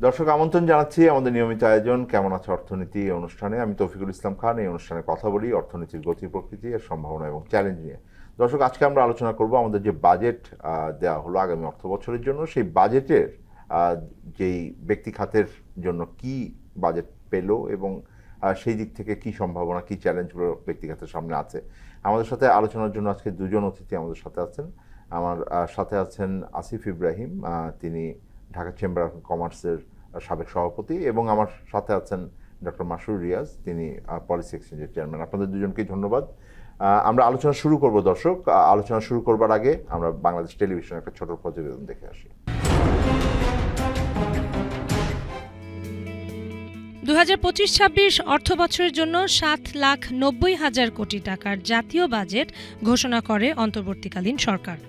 দর্শক আমন্ত্রণ জানাচ্ছি আমাদের নিয়মিত আয়োজন কেমন আছে অর্থনীতি এই অনুষ্ঠানে। আমি তৌফিকুল ইসলাম খান। এই অনুষ্ঠানে কথা বলি অর্থনীতির গতি প্রকৃতি, এর সম্ভাবনা এবং চ্যালেঞ্জ নিয়ে। দর্শক, আজকে আমরা আলোচনা করব আমাদের যে বাজেট দেওয়া হলো আগামী অর্থ বছরের জন্য, সেই বাজেটের যেই ব্যক্তি খাতের জন্য কি বাজেট পেল এবং সেই দিক থেকে কি সম্ভাবনা, কি চ্যালেঞ্জগুলো ব্যক্তি খাতের সামনে আছে। আমাদের সাথে আলোচনার জন্য আজকে দুজন অতিথি আমাদের সাথে আছেন। আমার সাথে আছেন আসিফ ইব্রাহিম, তিনি ঢাকা চেম্বার অফ কমার্সের সাবেক সভাপতি, এবং আমার সাথে আছেন ডক্টর মাসুর রিয়াজ, তিনি পলিসি এক্সচেঞ্জের চেয়ারম্যান। আপনাদের দুজনকেই ধন্যবাদ। আমরা আলোচনা শুরু করব। দর্শক, আলোচনা শুরু করবার আগে আমরা বাংলাদেশ টেলিভিশনের একটা ছোট প্রতিবেদন দেখে আসি। 2025-26 অর্থ বছরের জন্য 7,90,000 কোটি টাকার জাতীয় বাজেট ঘোষণা করে অন্তর্বর্তীকালীন সরকার।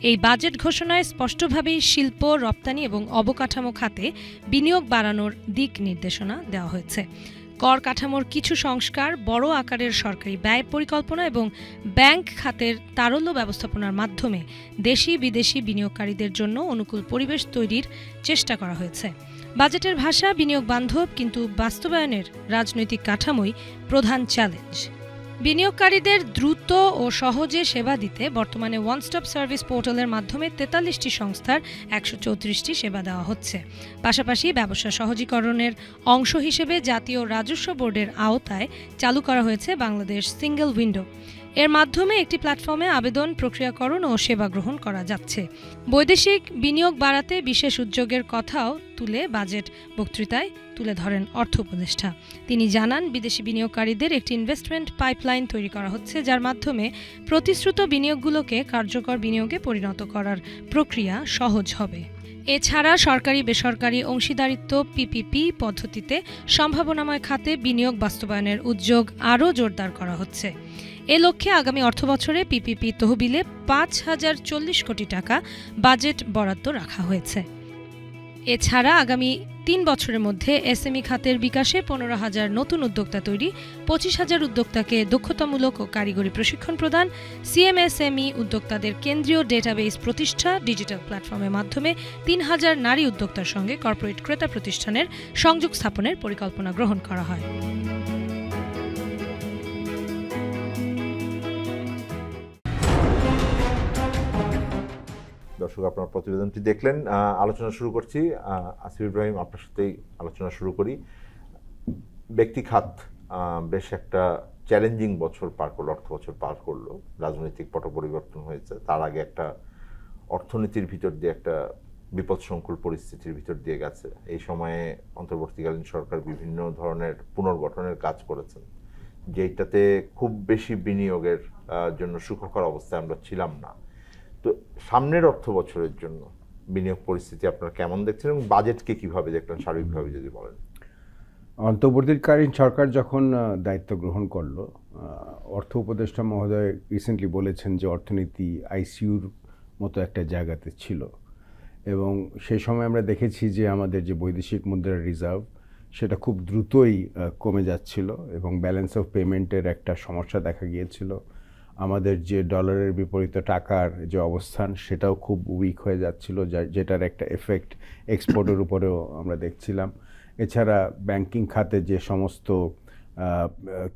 এই বাজেট ঘোষণায় স্পষ্টভাবেই শিল্প, রপ্তানি এবং অবকাঠামো খাতে বিনিয়োগ বাড়ানোর দিক নির্দেশনা দেওয়া হয়েছে। কর কাঠামোর কিছু সংস্কার, বড় আকারের সরকারি ব্যয় পরিকল্পনা এবং ব্যাংক খাতের তারল্য ব্যবস্থাপনার মাধ্যমে দেশি বিদেশি বিনিয়োগকারীদের জন্য অনুকূল পরিবেশ তৈরির চেষ্টা করা হয়েছে। বাজেটের ভাষা বিনিয়োগ বান্ধব, কিন্তু বাস্তবায়নের রাজনৈতিক কাঠামোই প্রধান চ্যালেঞ্জ। বিনিয়োগকারীদের দ্রুত ও সহজে সেবা দিতে বর্তমানে ওয়ান স্টপ সার্ভিস পোর্টালের মাধ্যমে 43টি সংস্থার 134টি সেবা দেওয়া হচ্ছে। পাশাপাশি ব্যবসা সহজীকরণের অংশ হিসেবে জাতীয় রাজস্ব বোর্ডের আওতায় চালু করা হয়েছে বাংলাদেশ সিঙ্গল উইন্ডো। এর মাধ্যমে একটি প্ল্যাটফর্মে আবেদন, প্রক্রিয়াকরণ ও সেবা গ্রহণ করা যাচ্ছে। বৈদেশিক বিনিয়োগ বাড়াতে বিশেষ উদ্যোগের কথাও বাজেট বক্তৃতায় তুলে ধরেন অর্থ উপদেষ্টা। তিনি জানান, বিদেশি বিনিয়োগকারীদের একটি ইনভেস্টমেন্ট পাইপলাইন তৈরি করা হচ্ছে, যার মাধ্যমে প্রতিশ্রুত বিনিয়োগগুলোকে কার্যকর বিনিয়োগে পরিণত করার প্রক্রিয়া সহজ হবে। এছাড়া সরকারি বেসরকারি অংশীদারিত্ব পিপিপি পদ্ধতিতে সম্ভাবনাময় খাতে বিনিয়োগ বাস্তবায়নের উদ্যোগ আরও জোরদার করা হচ্ছে। এ লক্ষ্যে আগামী অর্থবছরে পিপিপি তহবিলে 5,040 কোটি টাকা বাজেট বরাদ্দ রাখা হয়েছে। এছাড়া আগামী 3 বছরের মধ্যে এসএমই খাতের বিকাশে 15,000 নতুন উদ্যোক্তা তৈরি, 25,000 উদ্যোক্তাকে দক্ষতামূলক ও কারিগরি প্রশিক্ষণ প্রদান, সিএমএসএমই উদ্যোক্তাদের কেন্দ্রীয় ডেটাবেস প্রতিষ্ঠা, ডিজিটাল প্ল্যাটফর্মের মাধ্যমে 3,000 নারী উদ্যোক্তার সঙ্গে কর্পোরেট ক্রেতা প্রতিষ্ঠানের সংযোগ স্থাপনের পরিকল্পনা গ্রহণ করা হয়। দর্শক, আপনার প্রতিবেদনটি দেখলেন। আলোচনা শুরু করছি। আসিফ ইব্রাহিম, আপনার সাথেই আলোচনা শুরু করি। ব্যক্তি খাত বেশ একটা চ্যালেঞ্জিং বছর পার করলো, অর্থ বছর পার করলো। রাজনৈতিক পট পরিবর্তন হয়েছে, তার আগে একটা অর্থনীতির ভিতর দিয়ে একটা বিপদসংকুল পরিস্থিতির ভিতর দিয়ে গেছে। এই সময়ে অন্তর্বর্তীকালীন সরকার বিভিন্ন ধরনের পুনর্গঠনের কাজ করেছেন, যেটাতে খুব বেশি বিনিয়োগের জন্য সুখকর অবস্থায় আমরা ছিলাম না। তো সামনের অর্থ বছরের জন্য বিনিয়োগ পরিস্থিতি আপনারা কেমন দেখছেন এবং বাজেটকে কিভাবে দেখলেন সার্বিকভাবে যদি বলেন। অন্তর্বর্তীকালীন সরকার যখন দায়িত্ব গ্রহণ করলো, অর্থ উপদেষ্টা মহোদয় রিসেন্টলি বলেছেন যে অর্থনীতি আইসিইউর মতো একটা জায়গাতে ছিল, এবং সেই সময় আমরা দেখেছি যে আমাদের যে বৈদেশিক মুদ্রার রিজার্ভ সেটা খুব দ্রুতই কমে যাচ্ছিল এবং ব্যালেন্স অফ পেমেন্টের একটা সমস্যা দেখা গিয়েছিল। আমাদের যে ডলারের বিপরীতে টাকার যে অবস্থান সেটাও খুব উইক হয়ে যাচ্ছিল, যেটার একটা এফেক্ট এক্সপোর্টের উপরেও আমরা দেখছিলাম। এছাড়া ব্যাংকিং খাতে যে সমস্ত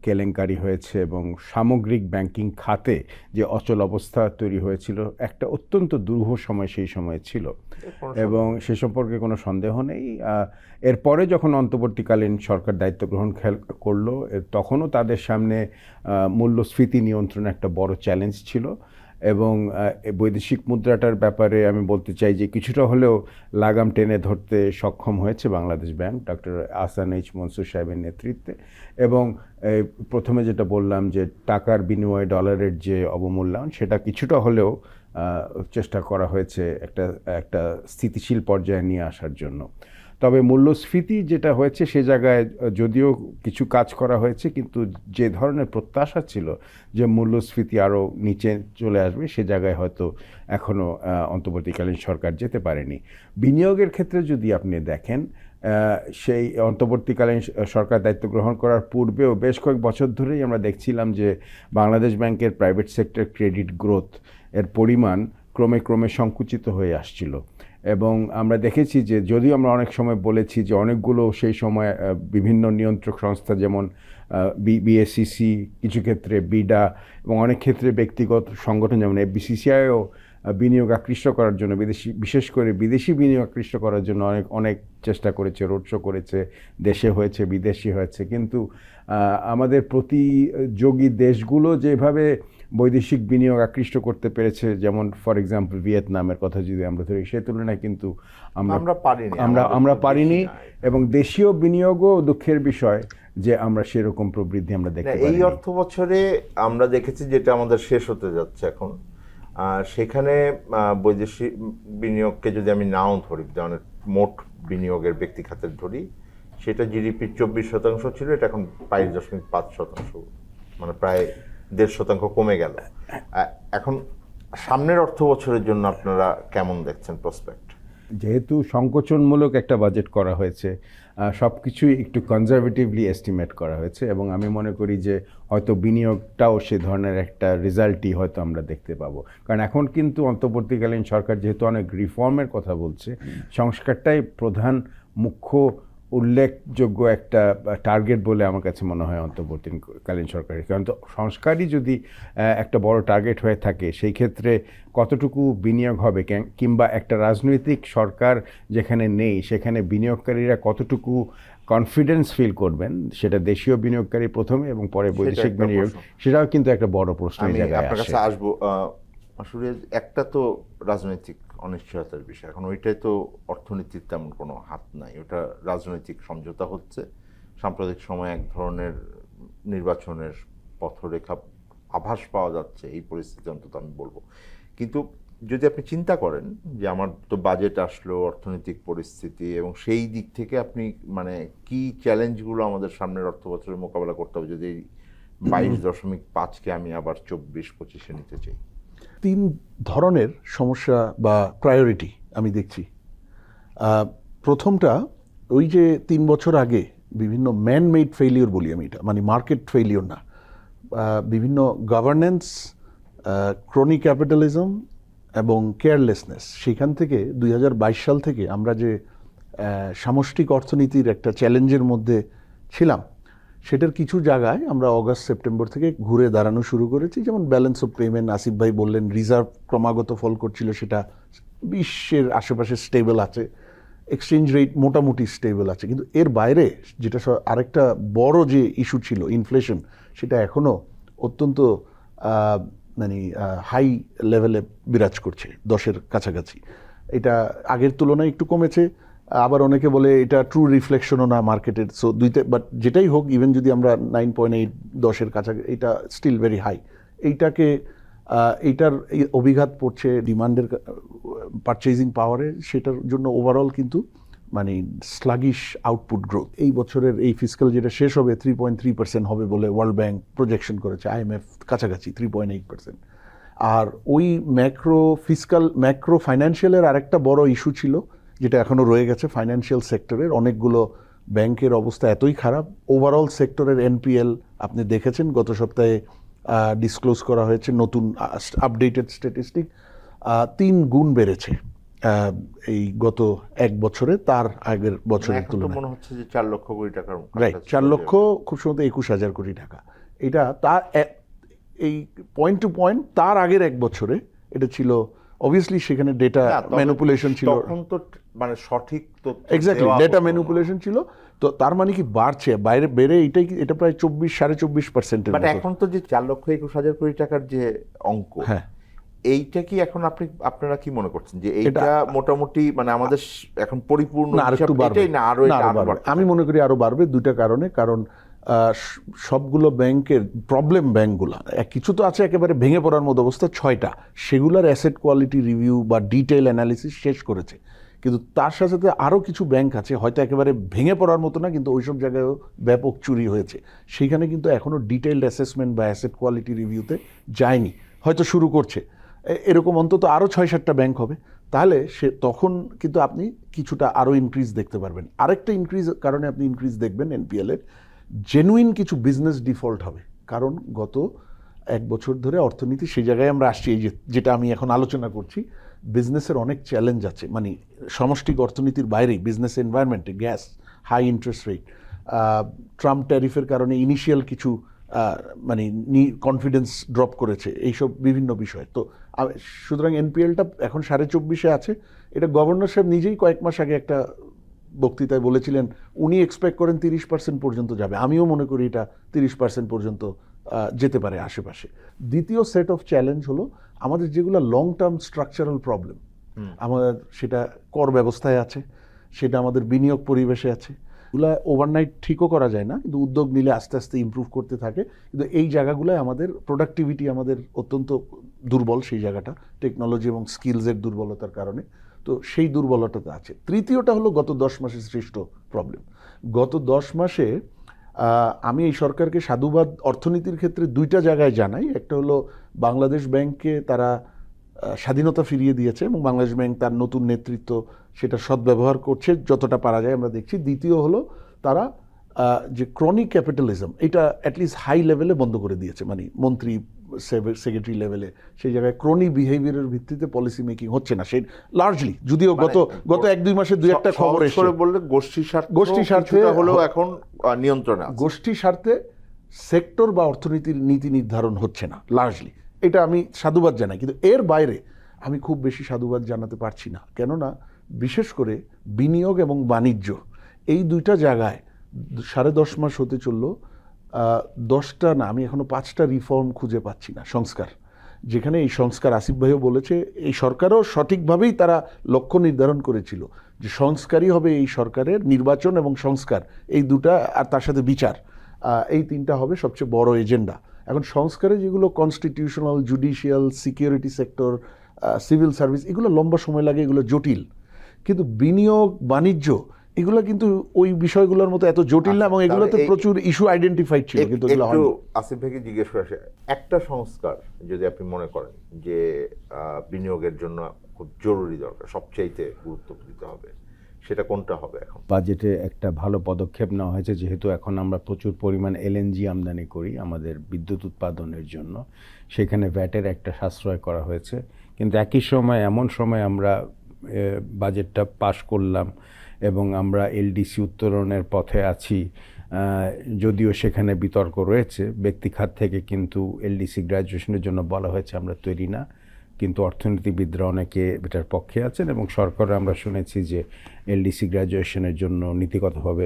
কেলেঙ্কারি হয়েছে এবং সামগ্রিক ব্যাংকিং খাতে যে অচল অবস্থা তৈরি হয়েছিল, একটা অত্যন্ত দুরূহ সময় সেই সময়ে ছিল এবং সে সম্পর্কে কোনো সন্দেহ নেই। এরপরে যখন অন্তর্বর্তীকালীন সরকার দায়িত্ব গ্রহণ করলো, তখনও তাদের সামনে মূল্যস্ফীতি নিয়ন্ত্রণ একটা বড় চ্যালেঞ্জ ছিল। এবং বৈদেশিক মুদ্রাটার ব্যাপারে আমি বলতে চাই যে কিছুটা হলেও লাগাম টেনে ধরতে সক্ষম হয়েছে Bangladesh bank doctor Ahsan H Mansur সাহেবের নেতৃত্বে। এবং প্রথমে যেটা বললাম যে টাকার বিনিময়ে ডলারের যে অবমূল্যায়ন, সেটা কিছুটা হলেও চেষ্টা করা হয়েছে একটা স্থিতিশীল পর্যায়ে নিয়ে আসার জন্য। তবে মূল্যস্ফীতি যেটা হয়েছে সে জায়গায় যদিও কিছু কাজ করা হয়েছে, কিন্তু যে ধরনের প্রত্যাশা ছিল যে মূল্যস্ফীতি আরও নিচে চলে আসবে, সে জায়গায় হয়তো এখনও অন্তর্বর্তীকালীন সরকার যেতে পারেনি। বিনিয়োগের ক্ষেত্রে যদি আপনি দেখেন, সেই অন্তর্বর্তীকালীন সরকার দায়িত্ব গ্রহণ করার পূর্বেও বেশ কয়েক বছর ধরেই আমরা দেখছিলাম যে বাংলাদেশ ব্যাংকের প্রাইভেট সেক্টর ক্রেডিট গ্রোথ এর পরিমাণ ক্রমে ক্রমে সংকুচিত হয়ে আসছিল এবং আমরা দেখেছি যে যদিও আমরা অনেক সময় বলেছি যে অনেকগুলো সেই সময় বিভিন্ন নিয়ন্ত্রক সংস্থা যেমন বিএসসিসি, কিছু ক্ষেত্রে বিডা এবং অনেক ক্ষেত্রে ব্যক্তিগত সংগঠন যেমন এফবিসিসিআইও বিনিয়োগ আকৃষ্ট করার জন্য বিশেষ করে বিদেশি বিনিয়োগ আকৃষ্ট করার জন্য অনেক চেষ্টা করেছে, রোড শো করেছে, দেশে হয়েছে, বিদেশি হয়েছে, কিন্তু আমাদের প্রতিযোগী দেশগুলো যেভাবে বৈদেশিক বিনিয়োগ আকৃষ্ট করতে পেরেছে, যেমন ফর এক্সাম্পল ভিয়েতনামের কথা যদি আমরা ধরি, সেই তুলনায় কিন্তু আমরা পারিনি এবং দেশীয় বিনিয়োগও দুঃখের বিষয় যে আমরা সেরকম প্রবৃদ্ধি আমরা দেখতে পাইনি। এই অর্থ বছরে আমরা দেখেছি যেটা আমাদের শেষ হতে যাচ্ছে এখন, সেখানে বৈদেশিক বিনিয়োগকে যদি আমি নাও ধরি, যেমন মোট বিনিয়োগের ব্যক্তি খাতের ধরি, সেটা জিডিপির 24% ছিল, এটা এখন 22.5%, মানে প্রায় 1.5% কমে গেল। এখন সামনের অর্থ বছরের জন্য আপনারা কেমন দেখছেন প্রসপেক্ট? যেহেতু সংকোচনমূলক একটা বাজেট করা হয়েছে, সব কিছুই একটু কনজারভেটিভলি এস্টিমেট করা হয়েছে এবং আমি মনে করি যে হয়তো বিনিয়োগটাও সে ধরনের একটা রেজাল্টই হয়তো আমরা দেখতে পাবো। কারণ এখন কিন্তু অন্তর্বর্তীকালীন সরকার যেহেতু অনেক রিফর্মের কথা বলছে, সংস্কারটাই প্রধান মুখ্য উল্লেখযোগ্য একটা টার্গেট বলে আমার কাছে মনে হয় অন্তর্বর্তীকালীন সরকারের। কারণ তো সংস্কারই যদি একটা বড় টার্গেট হয়ে থাকে, সেই ক্ষেত্রে কতটুকু বিনিয়োগ হবে, কিংবা একটা রাজনৈতিক সরকার যেখানে নেই সেখানে বিনিয়োগকারীরা কতটুকু কনফিডেন্স ফিল করবেন, সেটা দেশীয় বিনিয়োগকারী প্রথমে এবং পরে বৈদেশিক বিনিয়োগ, সেটাও কিন্তু একটা বড় প্রশ্ন জায়গায় আপনার আসে। কাছে আসবো। আসলে একটা তো রাজনৈতিক অনিশ্চয়তার বিষয়, এখন ওইটাই তো অর্থনীতির তেমন কোনো হাত নাই, ওটা রাজনৈতিক সমঝোতা হচ্ছে। সাম্প্রতিক সময়ে এক ধরনের নির্বাচনের পথরেখা আভাস পাওয়া যাচ্ছে এই পরিস্থিতি, অন্তত আমি বলবো। কিন্তু যদি আপনি চিন্তা করেন যে আমার তো বাজেট আসলো, অর্থনৈতিক পরিস্থিতি, এবং সেই দিক থেকে আপনি মানে কি চ্যালেঞ্জগুলো আমাদের সামনের অর্থ বছরের মোকাবেলা করতে হবে যদি 22.5কে আমি আবার 24-25-এ নিতে চাই? 3 ধরনের সমস্যা বা প্রায়োরিটি আমি দেখছি। প্রথমটা, ওই যে 3 বছর আগে বিভিন্ন ম্যান মেড ফেইলিওর বলি আমি, এটা মানে মার্কেট ফেইলিওর না, বিভিন্ন গভর্নেন্স, ক্রনিক ক্যাপিটালিজম এবং কেয়ারলেসনেস, সেখান থেকে 2022 সাল থেকে আমরা যে সামষ্টিক অর্থনীতির একটা চ্যালেঞ্জের মধ্যে ছিলাম, সেটার কিছু জায়গায় আমরা অগাস্ট সেপ্টেম্বর থেকে ঘুরে দাঁড়ানো শুরু করেছি। যেমন ব্যালেন্স অফ পেমেন্ট, আসিফ ভাই বললেন, রিজার্ভ ক্রমাগত ফল করছিল, সেটা 20-এর আশেপাশে স্টেবল আছে, এক্সচেঞ্জ রেট মোটামুটি স্টেবল আছে। কিন্তু এর বাইরে যেটা আরেকটা বড় যে ইস্যু ছিল ইনফ্লেশন, সেটা এখনও অত্যন্ত মানে হাই লেভেলে বিরাজ করছে, 10-এর কাছাকাছি। এটা আগের তুলনায় একটু কমেছে, আবার অনেকে বলে এটা ট্রু রিফ্লেকশনও না মার্কেটের। সো বাট যেটাই হোক, ইভেন যদি আমরা 9.8 10-এর কাছাকাছি, এটা স্টিল ভেরি হাই। এইটার অভিঘাত পড়ছে ডিমান্ডের, পারচেজিং পাওয়ারে, সেটার জন্য ওভারঅল কিন্তু মানে স্লাগিশ আউটপুট গ্রোথ। এই বছরের এই ফিসকাল যেটা শেষ হবে 3.3% হবে বলে ওয়ার্ল্ড ব্যাংক প্রজেকশন করেছে, IMF কাছাকাছি 3.8%। আর ওই ম্যাক্রো ফাইন্যান্সিয়ালের আরেকটা বড় ইস্যু ছিল, যেটা এখনও রয়ে গেছে ফাইন্যান্সিয়াল সেক্টরের। অনেকগুলো ব্যাংকের অবস্থা এতই খারাপ, ওভারঅল সেক্টরের NPL আপনি দেখেছেন, গত সপ্তাহে ডিসক্লোজ করা হয়েছে নতুন আপডেটেড স্ট্যাটিস্টিক, 3 গুণ বেড়েছে এই গত 1 বছরে তার আগের বছরের তুলনায়। মনে হচ্ছে যে 4 লক্ষ কোটি টাকার, রাইট, 4 লক্ষ, খুব সম্ভবত 21,000 কোটি টাকা। এটা তার এই পয়েন্ট টু পয়েন্ট তার আগের 1 বছরে এটা ছিল, অবভিয়াসলি সেখানে ডেটা ম্যানিপুলেশন ছিল, তখন তো মানে সঠিক তথ্য, এক্স্যাক্টলি ডেটা ম্যানিপুলেশন ছিল। তো তার মানে কি বাড়ছে, বাইরে বেড়ে এটা প্রায় 24-24%। বাট এখন তো যে 4,21,000 কোটি টাকার যে অঙ্ক, হ্যাঁ, এইটা কি এখন আপনারা কি মনে করছেন যে এইটা মোটামুটি মানে আমাদের এখন পরিপূর্ণ এটাই না, আরো আমি মনে করি আরো বাড়বে, 2টা কারণে। কারণ সবগুলো ব্যাংকের প্রবলেম, ব্যাংকগুলো কিছু তো আছে একেবারে ভেঙে পড়ার মতো অবস্থা, 6টা, সেগুলোর অ্যাসেট কোয়ালিটি রিভিউ বা ডিটেইল অ্যানালিসিস শেষ করেছে। কিন্তু তার সাথে সাথে আরও কিছু ব্যাংক আছে হয়তো একেবারে ভেঙে পড়ার মতো না, কিন্তু ওইসব জায়গায়ও ব্যাপক চুরি হয়েছে, সেইখানে কিন্তু এখনও ডিটেইলড অ্যাসেসমেন্ট বা অ্যাসেট কোয়ালিটি রিভিউতে যায়নি, হয়তো শুরু করছে। এরকম অন্তত আরও 6-7টা ব্যাংক হবে, তাহলে তখন কিন্তু আপনি কিছুটা আরও ইনক্রিজ দেখতে পারবেন। আরেকটা কারণে আপনি ইনক্রিজ দেখবেন NPL-এর, জেনুইন কিছু বিজনেস ডিফল্ট হবে। কারণ গত 1 বছর ধরে অর্থনীতি সেই জায়গায় আমরা আসছি, এই যেটা আমি এখন আলোচনা করছি, বিজনেসের অনেক চ্যালেঞ্জ আছে, মানে সমষ্টিক অর্থনীতির বাইরেই বিজনেস এনভায়রনমেন্টে gas, high interest rate, Trump ট্যারিফের কারণে ইনিশিয়াল কিছু মানে কনফিডেন্স ড্রপ করেছে, এইসব বিভিন্ন বিষয়। তো সুতরাং এনপিএলটা এখন 24.5 আছে। এটা গভর্নর সাহেব নিজেই কয়েক মাস আগে একটা বক্তৃতায় বলেছিলেন উনি এক্সপেক্ট করেন 30% পর্যন্ত যাবে। আমিও মনে করি এটা 30% পর্যন্ত যেতে পারে আশেপাশে। দ্বিতীয় সেট অফ চ্যালেঞ্জ হলো আমাদের যেগুলো লং টার্ম স্ট্রাকচারাল প্রবলেম, আমাদের সেটা কর ব্যবস্থায় আছে, সেটা আমাদের বিনিয়োগ পরিবেশে আছে। এগুলো ওভারনাইট ঠিকও করা যায় না, কিন্তু উদ্যোগ নিলে আস্তে আস্তে ইমপ্রুভ করতে থাকে। কিন্তু এই জায়গাগুলোয় আমাদের প্রোডাক্টিভিটি আমাদের অত্যন্ত দুর্বল, সেই জায়গাটা টেকনোলজি এবং স্কিলসের দুর্বলতার কারণে। তো সেই দুর্বলতাটা আছে। তৃতীয়টা হলো গত 10 মাসে সৃষ্ট প্রবলেম। গত 10 মাসে আমি এই সরকারকে সাধুবাদ অর্থনীতির ক্ষেত্রে দুইটা জায়গায় জানাই। একটা হলো বাংলাদেশ ব্যাংককে তারা স্বাধীনতা ফিরিয়ে দিয়েছে এবং বাংলাদেশ ব্যাংক তার নতুন নেতৃত্ব সেটা সদ্ব্যবহার করছে যতটা পারা যায় আমরা দেখছি। দ্বিতীয় হলো তারা যে ক্রনিক ক্যাপিটালিজম এটা অ্যাটলিস্ট হাই লেভেলে বন্ধ করে দিয়েছে, মানে মন্ত্রী সেক্রেটারি লেভেলে সেই জায়গায় ক্রনি বিহেভিয়ারের ভিত্তিতে পলিসি মেকিং হচ্ছে না। সেই লার্জলি, যদিও গত 1-2 মাসে দুই একটা খবর এসেছে বললে গোষ্ঠী স্বার্থে হলো এখন নিয়ন্ত্রণে আছে। গোষ্ঠী স্বার্থে সেক্টর বা অর্থনীতির নীতি নির্ধারণ হচ্ছে না লার্জলি, এটা আমি সাধুবাদ জানাই। কিন্তু এর বাইরে আমি খুব বেশি সাধুবাদ জানাতে পারছি না, কেননা বিশেষ করে বিনিয়োগ এবং বাণিজ্য এই দুইটা জায়গায় 10.5 মাস হতে চললো, 10টা না, আমি এখনো 5টা রিফর্ম খুঁজে পাচ্ছি না, সংস্কার। যেখানে এই সংস্কার আসিফ ভাইও বলেছে, এই সরকারও সঠিকভাবেই তারা লক্ষ্য নির্ধারণ করেছিল যে সংস্কারই হবে এই সরকারের, নির্বাচন এবং সংস্কার এই দুটা, আর তার সাথে বিচার, এই 3টা হবে সবচেয়ে বড় এজেন্ডা। এখন সংস্কারে যেগুলো constitutional, judicial, security sector, civil service, এগুলো লম্বা সময় লাগে, এগুলো জটিল। কিন্তু বিনিয়োগ বাণিজ্য এগুলো কিন্তু ওই বিষয়গুলোর মতো এত জটিল না, এবং এগুলোতে প্রচুর ইস্যু আইডেন্টিফাইড ছিল, কিন্তু এগুলো একটু আসিফ ভাইকে জিজ্ঞেস করে আসে, একটা সংস্কার যদি আপনি মনে করেন যে বিনিয়োগের জন্য খুব জরুরি দরকার, সবচাইতে গুরুত্ব দিতে হবে, সেটা কোনটা হবে? এখন বাজেটে একটা ভালো পদক্ষেপ নেওয়া হয়েছে, যেহেতু এখন আমরা প্রচুর পরিমাণ এলএনজি আমদানি করি আমাদের বিদ্যুৎ উৎপাদনের জন্য, সেখানে ভ্যাটের একটা সাশ্রয় করা হয়েছে। কিন্তু একই সময় এমন সময় আমরা বাজেটটা পাশ করলাম এবং আমরা এলডিসি উত্তরণের পথে আছি, যদিও সেখানে বিতর্ক রয়েছে ব্যক্তিখাত থেকে, কিন্তু এলডিসি গ্র্যাজুয়েশনের জন্য বলা হয়েছে আমরা তৈরি না, কিন্তু অর্থনীতিবিদরা অনেকে এটার পক্ষে আছেন এবং সরকার আমরা শুনেছি যে এলডিসি গ্র্যাজুয়েশনের জন্য নীতিগতভাবে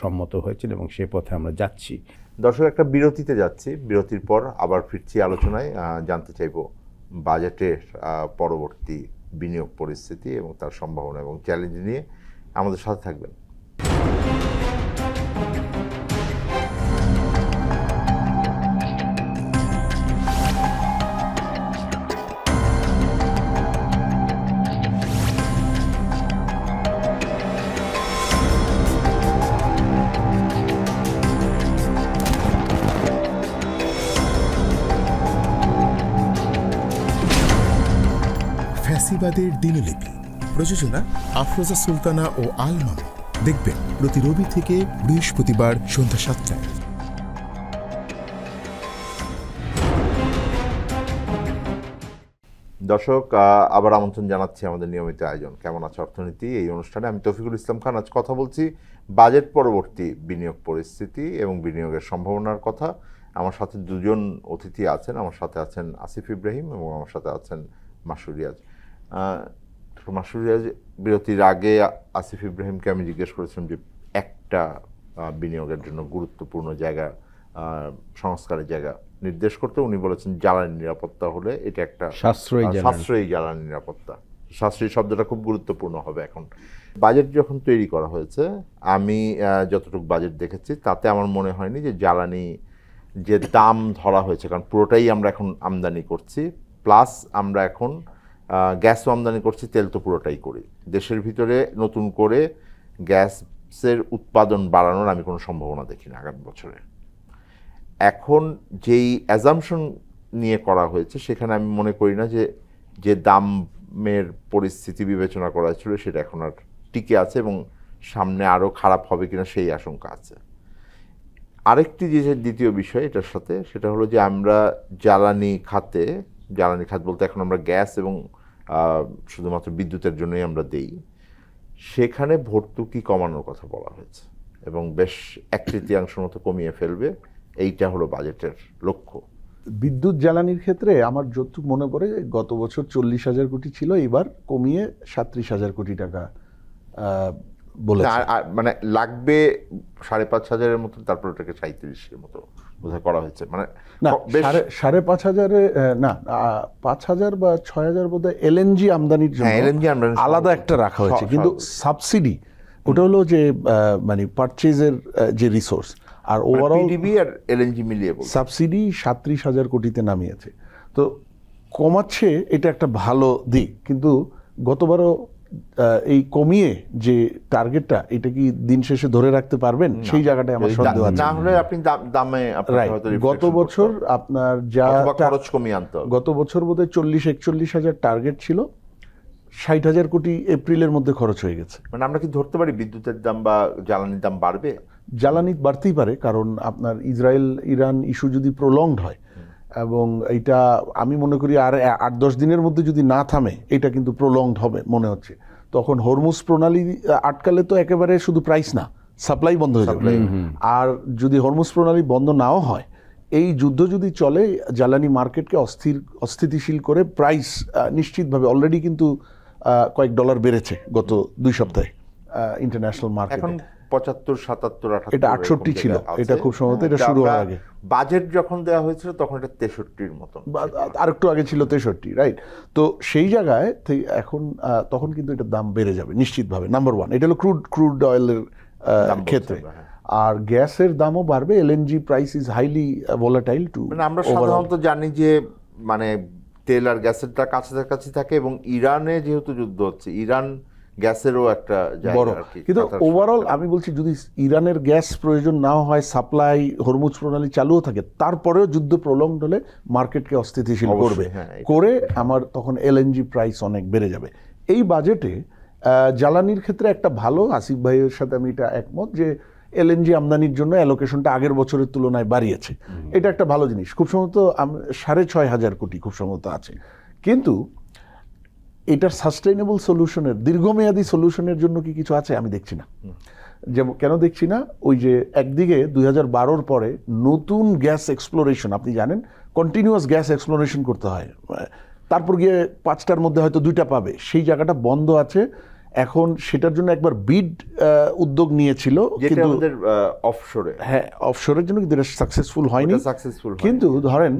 সম্মত হয়েছেন এবং সে পথে আমরা যাচ্ছি। দর্শক, একটা বিরতিতে যাচ্ছি, বিরতির পর আবার ফিরছি আলোচনায়। জানতে চাইব বাজেটের পরবর্তী বিনিয়োগ পরিস্থিতি এবং তার সম্ভাবনা এবং চ্যালেঞ্জ নিয়ে। আমাদের সাথে থাকবেন। ফ্যাসিবাদের দিনলিপি, প্রযোজনা আফরোজা সুলতানা ও আল মামুন। দেখবেন প্রতি রবি থেকে বৃহস্পতিবার সন্ধ্যা 7টায়। দর্শক, আবার আমন্ত্রণ জানাচ্ছি আমাদের নিয়মিত আয়োজন কেমন আছে অর্থনীতি এই অনুষ্ঠানে। আমি তৌফিকুল ইসলাম খান। আজ কথা বলছি বাজেট পরবর্তী বিনিয়োগ পরিস্থিতি এবং বিনিয়োগের সম্ভাবনার কথা। আমার সাথে দুজন অতিথি আছেন। আমার সাথে আছেন আসিফ ইব্রাহিম এবং আমার সাথে আছেন মাসুর রিয়াজ। মাসুর রিয়াজ, বিরতির আগে আসিফ ইব্রাহিমকে আমি জিজ্ঞেস করেছিলাম যে একটা বিনিয়োগের জন্য গুরুত্বপূর্ণ জায়গা, সংস্কারের জায়গা নির্দেশ করতে। উনি বলেছেন জ্বালানি নিরাপত্তা হলে এটা একটা সাশ্রয়ী জ্বালানি নিরাপত্তা। সাশ্রয়ী শব্দটা খুব গুরুত্বপূর্ণ হবে এখন। বাজেট যখন তৈরি করা হয়েছে, আমি যতটুকু বাজেট দেখেছি তাতে আমার মনে হয়নি যে জ্বালানি যে দাম ধরা হয়েছে, কারণ পুরোটাই আমরা এখন আমদানি করছি, প্লাস আমরা এখন গ্যাসও আমদানি করছি, তেল তো পুরোটাই করি। দেশের ভিতরে নতুন করে গ্যাসের উৎপাদন বাড়ানোর আমি কোনো সম্ভাবনা দেখি না আগামী বছরে। এখন যেই অ্যাজাম্পশন নিয়ে করা হয়েছে সেখানে আমি মনে করি না যে দামের পরিস্থিতি বিবেচনা করা ছিল সেটা এখন আর টিকে আছে এবং সামনে আরও খারাপ হবে কিনা সেই আশঙ্কা আছে। আরেকটি যে দ্বিতীয় বিষয় এটার সাথে, সেটা হলো যে আমরা জ্বালানি খাত বলতে এখন আমরা গ্যাস এবং শুধুমাত্র বিদ্যুতের জন্যই আমরা দেই, সেখানে ভর্তুকি কমানোর কথা বলা হয়েছে এবং বেশ 1/3 মতো কমিয়ে ফেলবে, এইটা হলো বাজেটের লক্ষ্য। বিদ্যুৎ জ্বালানির ক্ষেত্রে আমার যতটুকু মনে পড়ে গত বছর 40,000 কোটি ছিল, এবার কমিয়ে 37,000 কোটি টাকা বলেছে। মানে লাগবে 5,500 মতো, তারপর ওটাকে 37-এর মতো বোধহয় করা হয়েছে। মানে না, বেশ 5,500 না 5,000 বা 6,000 বোধহয় এলএনজি আমদানির জন্য LNG আমদানির আলাদা জন্য একটা রাখা হয়েছে, কিন্তু সাবসিডি ওটা হলো যে মানে পারচেজের যে রিসোর্স, আর ওভারঅল পিডিবি আর এলএনজি মিলিয়ে বলছি। সাবসিডি 37,000 কোটিতে নামিয়েছে। তো কমাচ্ছে, এটা একটা ভালো দিক, কিন্তু গতবারও এই কমিয়ে যে টার্গেটটা, এটা কি দিন শেষে ধরে রাখতে পারবেন, সেই জায়গাটায় আমার সন্দেহ আছে। না হলে আপনি দামে আপনাকে রাইট, হয়তো গত reflection বছর করতে হবে। আপনার যা অথবা খরচ কমিয়ে আনতে হবে। গত বছর বোধহয় 40-41,000 টার্গেট ছিল, 60,000 কোটি এপ্রিলের মধ্যে খরচ হয়ে গেছে। মানে আমরা কি ধরতে পারি বিদ্যুতের দাম বা জ্বালানির দাম বাড়বে? জ্বালানি বাড়তেই পারে, কারণ আপনার ইসরায়েল ইরান ইস্যু যদি প্রলংড হয়, এবং এটা আমি মনে করি আর 8-10 দিনের মধ্যে যদি না থামে, এটা কিন্তু প্রলংড হবে মনে হচ্ছে। তখন হরমুজ প্রণালী আটকালে তো একেবারে শুধু প্রাইস না, সাপ্লাই বন্ধ হয়ে যাবে। আর যদি হরমুজ প্রণালী বন্ধ নাও হয়, এই যুদ্ধ যদি চলে, জ্বালানি মার্কেটকে অস্থিতিশীল করে প্রাইস নিশ্চিতভাবে অলরেডি কিন্তু কয়েক ডলার বেড়েছে গত 2 সপ্তাহে ইন্টারন্যাশনাল এখন মার্কেটে। 75, 77, 78 এটা 68 ছিল, এটা খুব সম্ভবত এটা শুরু হওয়ার আগে। বাজেট যখন দেওয়া হয়েছিল তখন এটা 63-র মতো, আর একটু আগে ছিল 63, রাইট? তো সেই জায়গায় এখন তখন কিন্তু এটার দাম বেড়ে যাবে নিশ্চিতভাবে, নাম্বার 1। এটা হলো ক্রুড অয়েলের দাম বলতে ক্ষেত্রে। হবে, হ্যাঁ। আর গ্যাসের দামও বাড়বে। LNG price is highly volatile too, মানে আমরা সাধারণত জানি যে মানে তেল আর গ্যাসেরটা কাছাকাছি থাকে, এবং ইরানে যেহেতু যুদ্ধ হচ্ছে, ইরান গ্যাসেরও একটা বড়, জায়গা আর কি। কিন্তু ওভারঅল আমি বলছি যদি ইরানের গ্যাস প্রয়োজন নাও হয়, সাপ্লাই হরমুজ প্রণালী চালুও থাকে, তারপরেও যুদ্ধ প্রলংড হলে মার্কেটকে অস্থিতিশীল অবশ্যই, করবে, হ্যাঁ, এটা করে আমার তখন এলএনজি প্রাইস অনেক বেড়ে যাবে। এই বাজেটে জ্বালানির ক্ষেত্রে একটা ভালো, আসিফ ভাইয়ের সাথে আমি এটা একমত, যে এলএনজি আমদানির জন্য অ্যালোকেশনটা আগের বছরের তুলনায় বাড়িয়েছে। এটা একটা ভালো জিনিস। খুব সম্ভবত 6,500 কোটি খুব সম্ভবত আছে, কিন্তু এটার সাস্টেইনেবল সলিউশনের, দীর্ঘমেয়াদী সলিউশনের জন্য কি কিছু আছে? আমি দেখছি না। যেমন কেন দেখছি না? ওই যে একদিকে 2012-র পরে নতুন গ্যাস এক্সপ্লোরেশন, আপনি জানেন কন্টিনিউয়াস গ্যাস এক্সপ্লোরেশন করতে হয়, তারপর গিয়ে 5টার মধ্যে হয়তো 2টা পাবে, সেই জায়গাটা বন্ধ আছে এখন। সেটার জন্য একবার বিড উদ্যোগ নিয়েছিল, যেটা কিন্তু আমাদের অফশোরে, হ্যাঁ অফশোরের জন্য কিন্তু এটা সাকসেসফুল হয়নি। সাকসেসফুল। কিন্তু ধরেন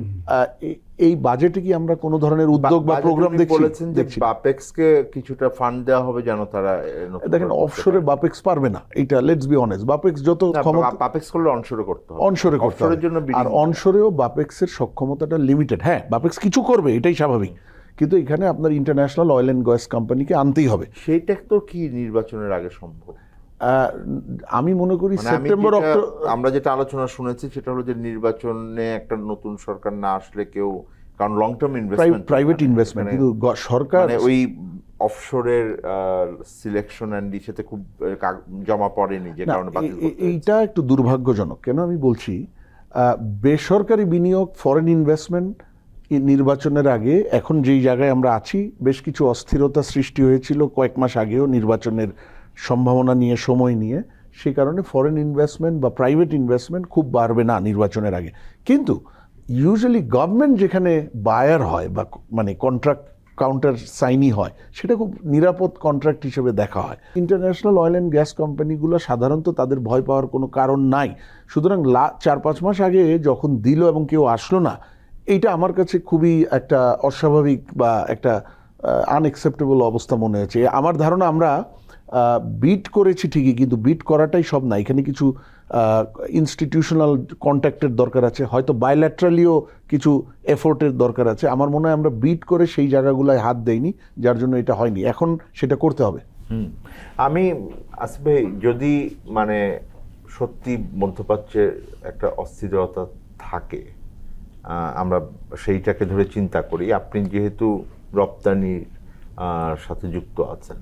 এই বাজেটে কি আমরা কোনো ধরনের উদ্যোগ বা প্রোগ্রাম বলেছেন যে দেখছি? বাপেক্সকে কিছুটা ফান্ড দেওয়া হবে যেন তারা নতুন দেখেন, করে করতে অফশোরে পারে। বাপেক্স পারবে না, এটা লেটস বি অনেস্ট। বাপেক্স যত না, ক্ষমতা, বাপেক্স করলে অনশোরে করতে হবে, অনশোরে করতে হবে, অফশোরের জন্য আর bidding অনশোরেও বাপেক্সের সক্ষমতাটা লিমিটেড। হ্যাঁ, বাপেক্স কিছু করবে, এটাই স্বাভাবিক, কিন্তু এখানে আপনার ইন্টারন্যাশনাল অয়েল অ্যান্ড গ্যাস কোম্পানিকে আনতেই হবে। সেইটা তো কি নির্বাচনের আগে সম্ভব? আমি মনে করি মানে সেপ্টেম্বর আমরা যেটা আলোচনা শুনেছি সেটা হলো যে নির্বাচনে একটা নতুন সরকার না আসলে কেউ, কারণ long term investment, private investment, কিন্তু সরকার মানে ওই অফশোরের সিলেকশন অ্যান্ড ইসেতে খুব জমা পড়েনি, যে কারণে বাতিল করতে হয়েছে। এইটা একটু দুর্ভাগ্যজনক। কেন আমি বলছি, বেসরকারি বিনিয়োগ, ফরেন ইনভেস্টমেন্ট নির্বাচনের আগে, এখন যেই জায়গায় আমরা আছি, বেশ কিছু অস্থিরতা সৃষ্টি হয়েছিল কয়েক মাস আগেও নির্বাচনের সম্ভাবনা নিয়ে, সময় নিয়ে। সেই কারণে ফরেন ইনভেস্টমেন্ট বা প্রাইভেট ইনভেস্টমেন্ট খুব বাড়বে না নির্বাচনের আগে। কিন্তু ইউজুয়ালি গভর্নমেন্ট যেখানে বায়ার হয় বা মানে কন্ট্রাক্ট কাউন্টার সাইনি হয়, সেটা খুব নিরাপদ কন্ট্রাক্ট হিসেবে দেখা হয়। ইন্টারন্যাশনাল অয়েল অ্যান্ড গ্যাস কোম্পানিগুলো সাধারণত তাদের ভয় পাওয়ার কোনো কারণ নাই। সুতরাং 4-5 মাস আগে যখন দিল এবং কেউ আসলো না, এইটা আমার কাছে খুবই একটা অস্বাভাবিক বা একটা আনএক্সেপ্টেবল অবস্থা মনে হচ্ছে। আমার ধারণা আমরা বিট করেছি ঠিকই, কিন্তু বিট করাটাই সব না। এখানে কিছু ইনস্টিটিউশনাল কন্ট্যাক্টের দরকার আছে, হয়তো বায়োল্যাট্রালিও কিছু এফোর্টের দরকার আছে। আমার মনে হয় আমরা বিট করে সেই জায়গাগুলোয় হাত দেইনি, যার জন্য এটা হয়নি। এখন সেটা করতে হবে। আমি আসিফ ভাই, যদি মানে সত্যি মধ্যপ্রাচ্যে একটা অস্থিরতা থাকে, আমরা সেইটাকে ধরে চিন্তা করি, আপনি যেহেতু রপ্তানির সাথে যুক্ত আছেন,